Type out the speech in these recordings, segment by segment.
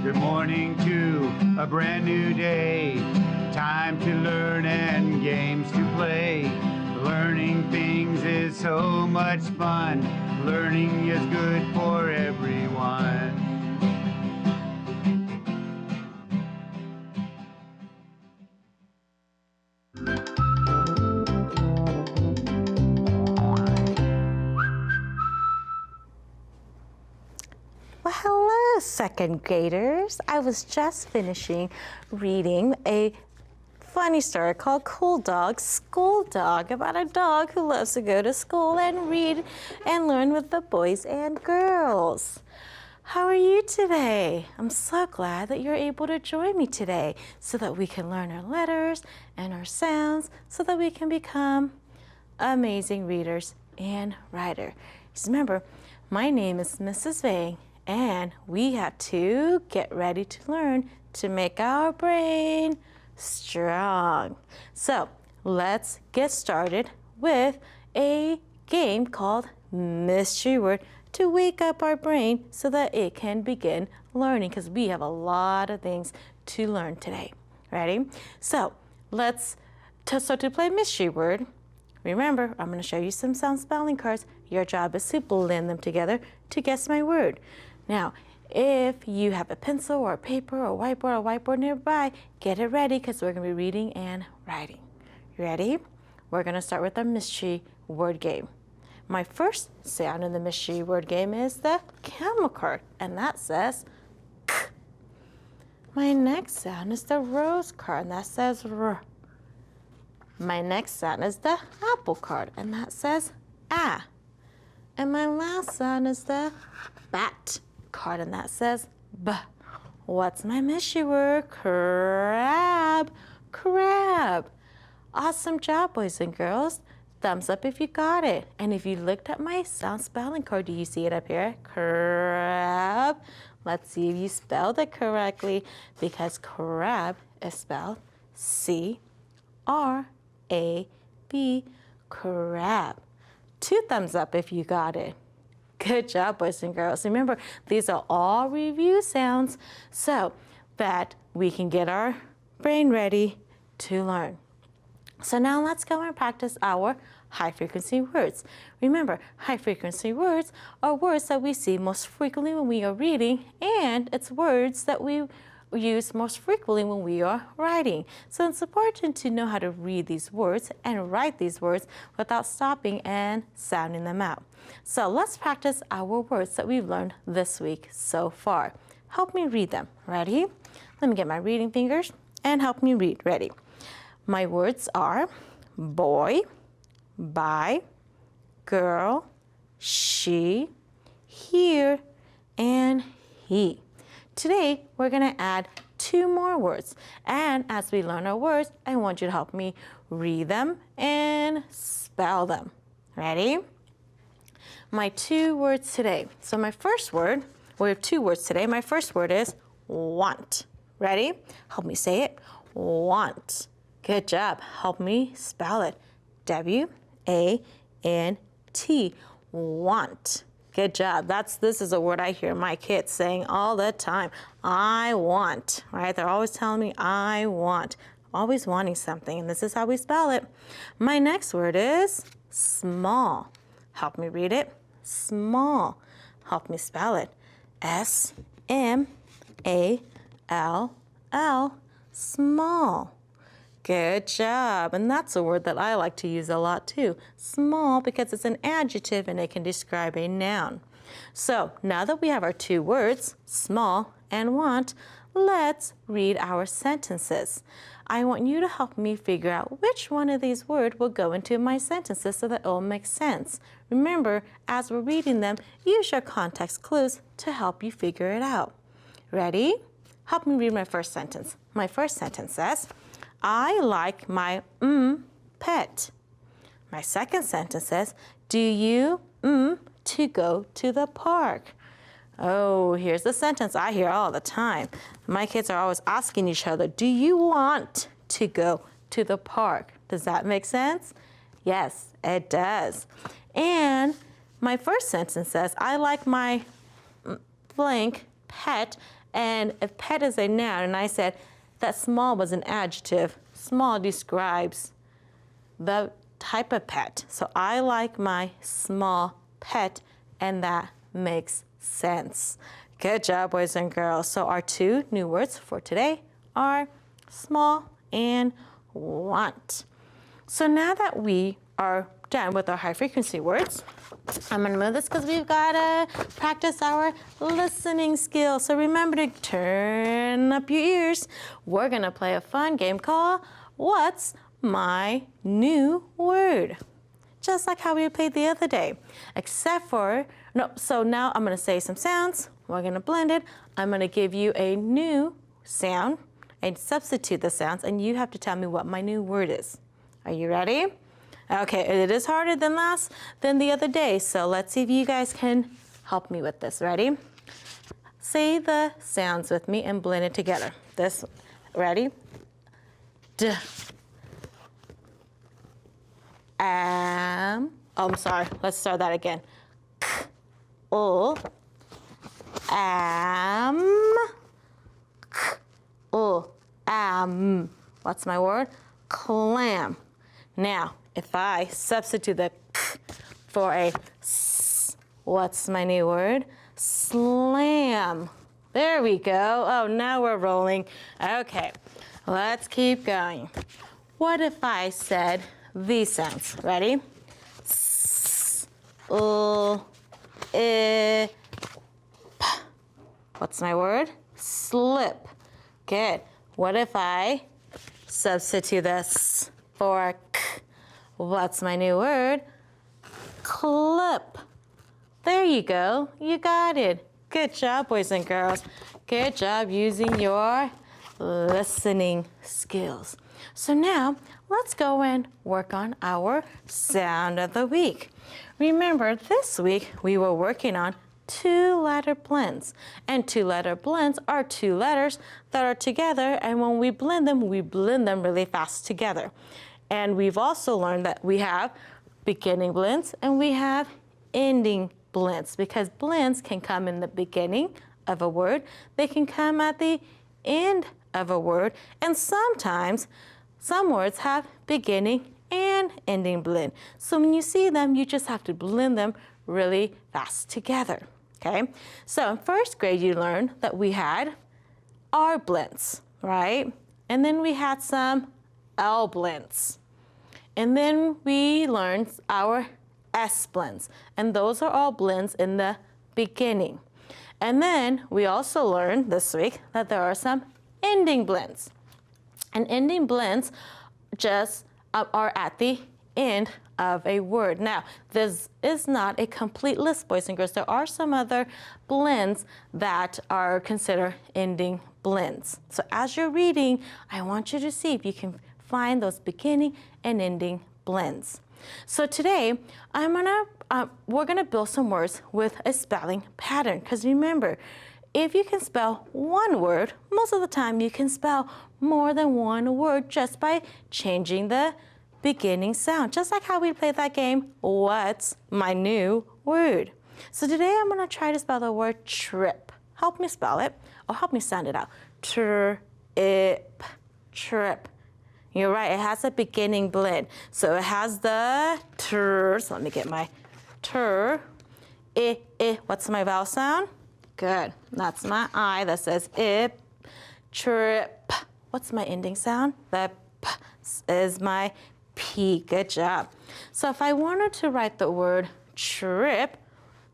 Good morning to a brand new day. Time to learn and games to play. Learning things is so much fun. Learning is good for everyone. Well, hello, second graders. I was just finishing reading a funny story called Cool Dog, School Dog, about a dog who loves to go to school and read and learn with the boys and girls. How are you today? I'm so glad that you're able to join me today so that we can learn our letters and our sounds so that we can become amazing readers and writers. Just remember, my name is Mrs. Vang, and we have to get ready to learn to make our brain strong. So let's get started with a game called Mystery Word to wake up our brain so that it can begin learning, because we have a lot of things to learn today. Ready? So let's start to play Mystery Word. Remember, I'm going to show you some sound spelling cards. Your job is to blend them together to guess my word. Now, if you have a pencil or a paper or a whiteboard nearby, get it ready because we're going to be reading and writing. You ready? We're going to start with our mystery word game. My first sound in the mystery word game is the camel card, and that says k. My next sound is the rose card, and that says r. My next sound is the apple card, and that says ah. And my last sound is the bat card, and that says b. What's my mystery word? Crab. Crab. Awesome job, boys and girls. Thumbs up if you got it. And if you looked at my sound spelling card, do you see it up here? Crab. Let's see if you spelled it correctly, because crab is spelled C-R-A-B, crab. 2 thumbs up if you got it. Good job, boys and girls. Remember, these are all review sounds so that we can get our brain ready to learn. So now let's go and practice our high-frequency words. Remember, high-frequency words are words that we see most frequently when we are reading, and it's words that we use most frequently when we are writing. So it's important to know how to read these words and write these words without stopping and sounding them out. So let's practice our words that we've learned this week so far. Help me read them. Ready? Let me get my reading fingers and help me read. Ready? My words are boy, by, girl, she, here, and he. Today, we're going to add 2 more words. And as we learn our words, I want you to help me read them and spell them. Ready? My 2 words today. So my first word, we have 2 words today. My first word is want. Ready? Help me say it. Want. Good job. Help me spell it. W-A-N-T. Want. Good job. This is a word I hear my kids saying all the time. I want, right? They're always telling me I want. Always wanting something, and this is how we spell it. My next word is small. Help me read it. Small. Help me spell it. S-M-A-L-L. Small. Good job. And that's a word that I like to use a lot too. Small, because it's an adjective and it can describe a noun. So now that we have our 2 words, small and want, let's read our sentences. I want you to help me figure out which one of these words will go into my sentences so that it will make sense. Remember, as we're reading them, use your context clues to help you figure it out. Ready? Help me read my first sentence. My first sentence says, I like my pet. My second sentence says, do you to go to the park? Oh, here's the sentence I hear all the time. My kids are always asking each other, do you want to go to the park? Does that make sense? Yes, it does. And my first sentence says, I like my blank pet, And if pet is a noun, and I said that small was an adjective, small describes the type of pet. So I like my small pet, and that makes sense. Good job, boys and girls. So our two new words for today are small and want. So now that we are done with our high frequency words, I'm going to move this because we've got to practice our listening skills. So remember to turn up your ears. We're going to play a fun game called What's My New Word? Just like how we played the other day, except for, no, so now I'm going to say some sounds. We're going to blend it. I'm going to give you a new sound and substitute the sounds, and you have to tell me what my new word is. Are you ready? Okay, it is harder than the other day, so let's see if you guys can help me with this. Ready? Say the sounds with me and blend it together. This, ready? D. Oh, I'm sorry. Let's start that again. K. O. Am. K. O. Am. What's my word? Clam. Now, if I substitute the k for a s, what's my new word? Slam. There we go. Oh, now we're rolling. Okay, let's keep going. What if I said these sounds? Ready? S, l, I, p. What's my word? Slip. Good. What if I substitute this for k? What's my new word? Clip. There you go. You got it. Good job, boys and girls. Good job using your listening skills. So now let's go and work on our sound of the week. Remember, this week we were working on two-letter blends. And two-letter blends are two letters that are together, and when we blend them really fast together. And we've also learned that we have beginning blends and we have ending blends, because blends can come in the beginning of a word, they can come at the end of a word, and sometimes some words have beginning and ending blend. So when you see them, you just have to blend them really fast together, okay? So in first grade, you learned that we had R blends, right? And then we had some L blends. And then we learned our S blends, and those are all blends in the beginning. And then we also learned this week that there are some ending blends. And ending blends just are at the end of a word. Now, this is not a complete list, boys and girls. There are some other blends that are considered ending blends. So as you're reading, I want you to see if you can find those beginning and ending blends. So today, we're gonna build some words with a spelling pattern. Because remember, if you can spell one word, most of the time you can spell more than one word just by changing the beginning sound. Just like how we played that game, What's My New Word? So today I'm gonna try to spell the word trip. Help me spell it, or help me sound it out. Trip, trip. You're right, it has a beginning blend. So it has the tr, so let me get my tr, I. What's my vowel sound? Good, that's my I that says ip, trip. What's my ending sound? The p is my P, good job. So if I wanted to write the word trip,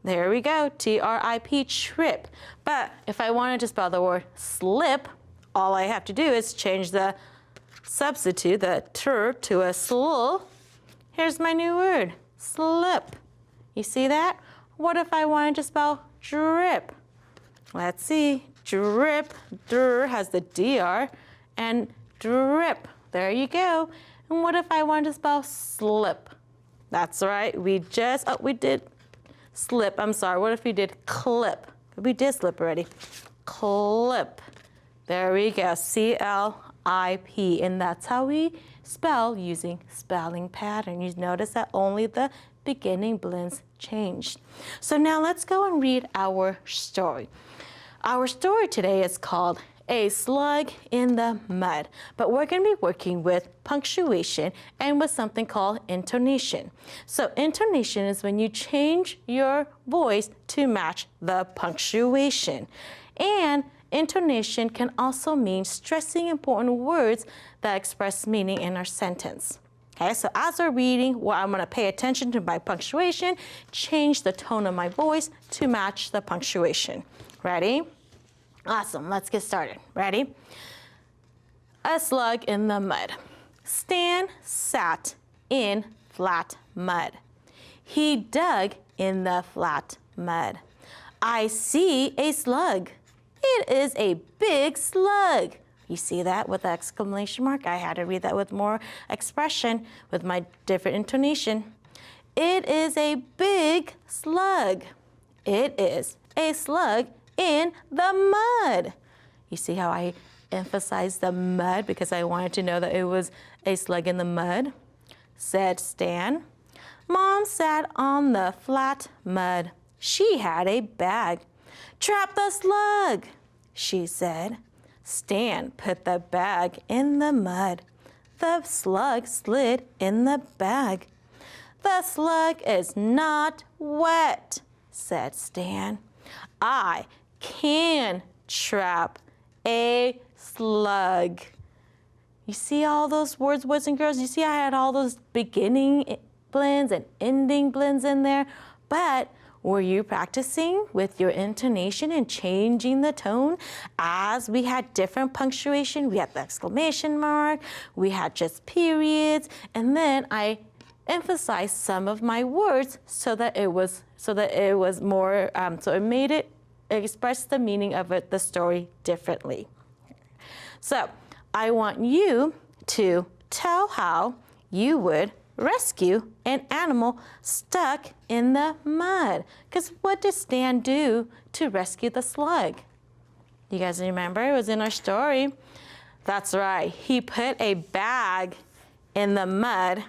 there we go, T-R-I-P, trip. But if I wanted to spell the word slip, all I have to do is change the substitute the tr to a sl. Here's my new word, slip. You see that? What if I wanted to spell drip? Let's see, drip, dr has the dr, and drip, there you go. And what if I wanted to spell slip? That's right, we did slip, I'm sorry. What if we did clip? We did slip already. Clip, there we go, C-L-I-P, and that's how we spell using spelling pattern. You notice that only the beginning blends changed. So now let's go and read our story. Our story today is called A Slug in the Mud, but we're going to be working with punctuation and with something called intonation. So intonation is when you change your voice to match the punctuation. And intonation can also mean stressing important words that express meaning in our sentence. Okay, so as we're reading, I'm going to pay attention to my punctuation, change the tone of my voice to match the punctuation. Ready? Awesome, let's get started. Ready? A slug in the mud. Stan sat in flat mud. He dug in the flat mud. I see a slug. It is a big slug. You see that with the exclamation mark? I had to read that with more expression, with my different intonation. It is a big slug. It is a slug in the mud. You see how I emphasized the mud because I wanted to know that it was a slug in the mud, said Stan. Mom sat on the flat mud. She had a bag. Trap the slug, she said. Stan put the bag in the mud. The slug slid in the bag. The slug is not wet, said Stan. I can trap a slug. You see all those words, boys and girls? You see I had all those beginning blends and ending blends in there, but were you practicing with your intonation and changing the tone as we had different punctuation? We had the exclamation mark, we had just periods, and then I emphasized some of my words so that it was more, so it made it express the meaning of the story differently. So I want you to tell how you would rescue an animal stuck in the mud. Because what did Stan do to rescue the slug? You guys remember? It was in our story. That's right. He put a bag in the mud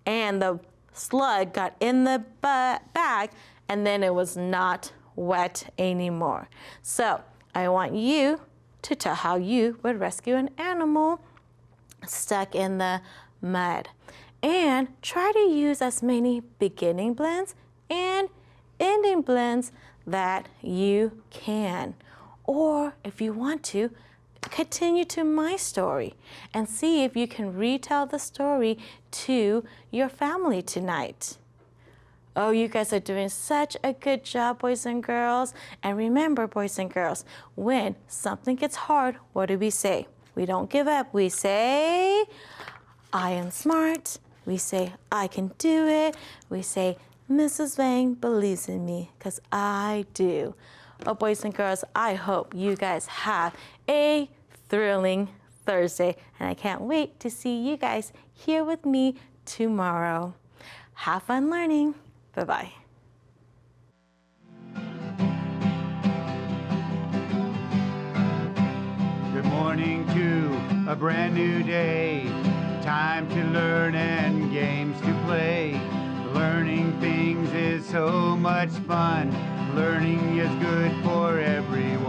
and the slug got in the bag and then it was not wet anymore. So I want you to tell how you would rescue an animal stuck in the mud. And try to use as many beginning blends and ending blends that you can. Or if you want to, continue to my story and see if you can retell the story to your family tonight. Oh, you guys are doing such a good job, boys and girls. And remember, boys and girls, when something gets hard, what do we say? We don't give up. We say, I am smart. We say, I can do it. We say, Mrs. Vang believes in me, because I do. Oh, boys and girls, I hope you guys have a thrilling Thursday, and I can't wait to see you guys here with me tomorrow. Have fun learning. Bye-bye. Good morning to a brand new day. Time to learn and games to play. Learning things is so much fun. Learning is good for everyone.